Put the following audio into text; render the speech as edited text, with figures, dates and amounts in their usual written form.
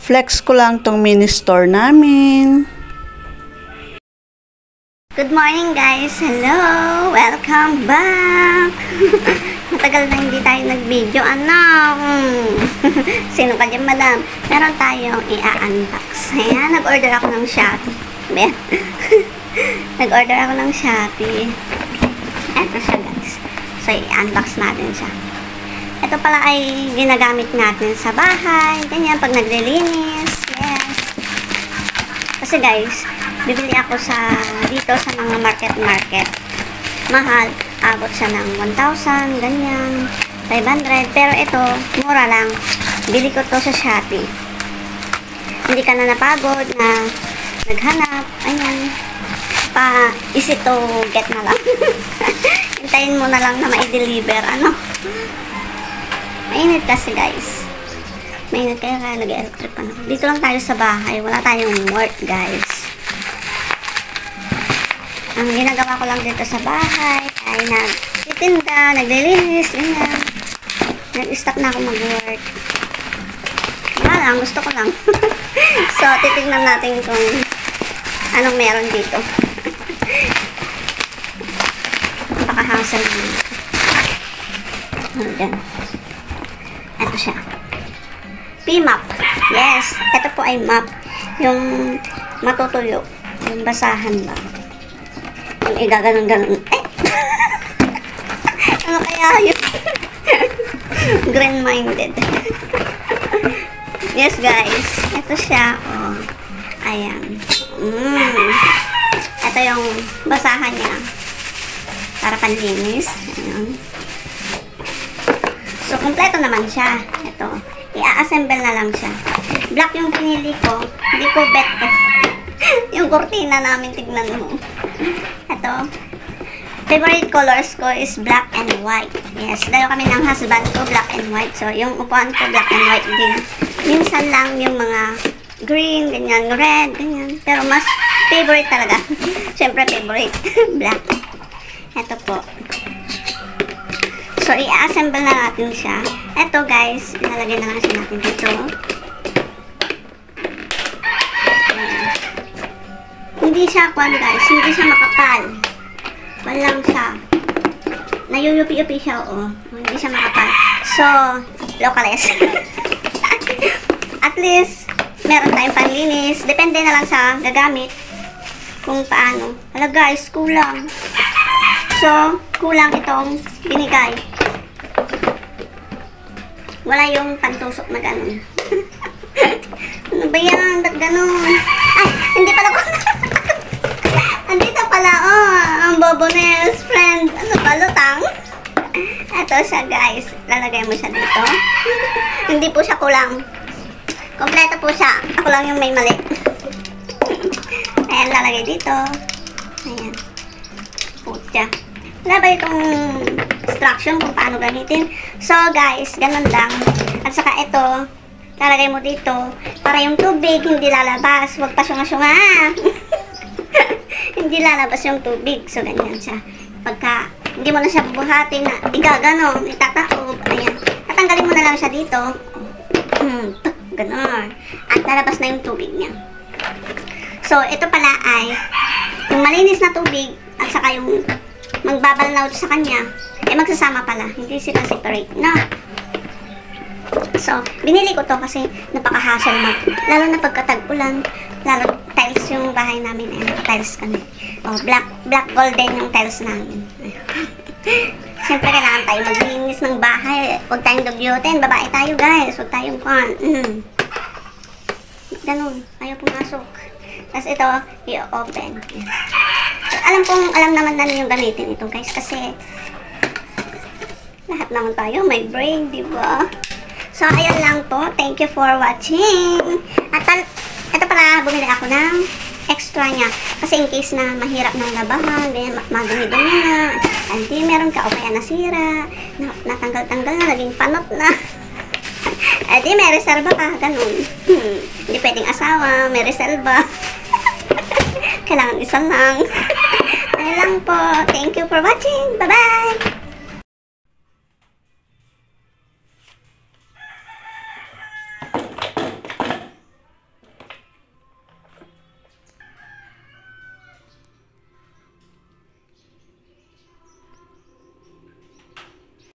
Flex ko lang tong mini store namin. Good morning guys! Hello! Welcome back! Matagal na hindi tayo nag-video. Ano? Sino ka dyan, madam? Meron tayong i-unbox. Ayan, nag-order ako ng Shopee. Nag-order ako ng Shopee. Eto siya guys. So, i-unbox natin siya. Ito pala ay ginagamit natin sa bahay. Ganyan, pag naglilinis. Yes. Kasi guys, bibili ako dito sa mga market. Mahal. Abot siya ng 1,000, ganyan. 500. Pero ito, mura lang. Bili ko to sa Shopee. Hindi ka na napagod na naghanap. Ayan. Easy to get na lang. Hintayin mo na lang na ma-deliver. Ano? Mainit kasi guys. Mainit kaya nag-electric pa na. Dito lang tayo sa bahay. Wala tayong work guys. Ang ginagawa ko lang dito sa bahay ay nagtitinda, naglilinis, ganyan. Nag-stop na ako mag-work. Wala lang, gusto ko lang. So, titignan natin kung anong meron dito. Napaka-hassle dito. Ayan. Ito siya. P-map. Yes, ito po ay map. Yung matutuyo. Yung basahan lang. Yung igaganon-ganon. Eh! Ano kaya yun? Green-minded. Yes, guys. Ito siya. Oh. Ayan. Ito yung basahan niya. Para panlinis. Ayan. So, kompleto naman siya. Ito. I-assemble na lang siya. Black yung pinili ko. Hindi ko bet ko. Yung kurtina namin, tignan mo. Ito. Favorite colors ko is black and white. Yes, dalawa kami ng husband ko, black and white. So, yung upuan ko, black and white din. Minsan lang yung mga green, ganyan, red, ganyan. Pero mas favorite talaga. Siyempre, favorite. Black. Ito po. So, i-assemble na natin siya. Ito, guys, ilalagay na lang siya natin dito. Hindi siya, guys, hindi siya makapal. Walang siya. Nayuyupi-yupi siya, oo. Hindi siya makapal. So, localist. At least, meron tayong panlinis. Depende na lang sa gagamit. Kung paano. Hala guys, kulang. So, kulang itong binigay. Wala yung pantusok na gano'n. Ano ba yan? Ba't gano'n? Ay, hindi pala ko. Andito pala, oh. Ang Bobo Nails friend. Ano ba, lutang? Ito siya, guys. Lalagay mo siya dito. Hindi po siya kulang. Kompleto po siya. Ako lang yung may mali. Ayan, lalagay dito. Ayan. Putya. Wala ba itong instruction kung paano gamitin? So, guys, ganun lang. At saka ito, lalagay mo dito para yung tubig hindi lalabas. Huwag pa syunga-syunga. Hindi lalabas yung tubig. So, ganyan siya. Pagka hindi mo na siya bubuhatin na igagano, itataob. Ayan. Tatanggalin mo na lang siya dito. Ganon. At lalabas na yung tubig niya. So, ito pala ay yung malinis na tubig at saka yung magbabalnaw sa kanya, eh magsasama pala. Hindi sila separate na. So, binili ko to kasi napaka-hassle lalo na pagkatag-ulan. Lalo, tiles yung bahay namin. Tiles kami. Oh, black golden yung tiles namin. Siyempre, kailangan tayo maglinis ng bahay. Huwag tayong dugyutin. Babae tayo, guys. Huwag tayong ganun. Ayaw pumasok. Tapos ito, i-open. So, alam naman namin yung gamitin ito, guys. Kasi, lahat naman tayo may brain, di ba? So, ayan lang po. Thank you for watching. At ito pala, bumili ako ng extra niya. Kasi in case na mahirap ng labahan, madumi-dumi na, hindi meron ka o kaya nasira, natanggal-tanggal na, naging panot na. Eh di, may reserva ka, ganun. Hindi pwedeng asawa, may reserva. Kailangan isa lang. Ayan lang po. Thank you for watching. Bye-bye!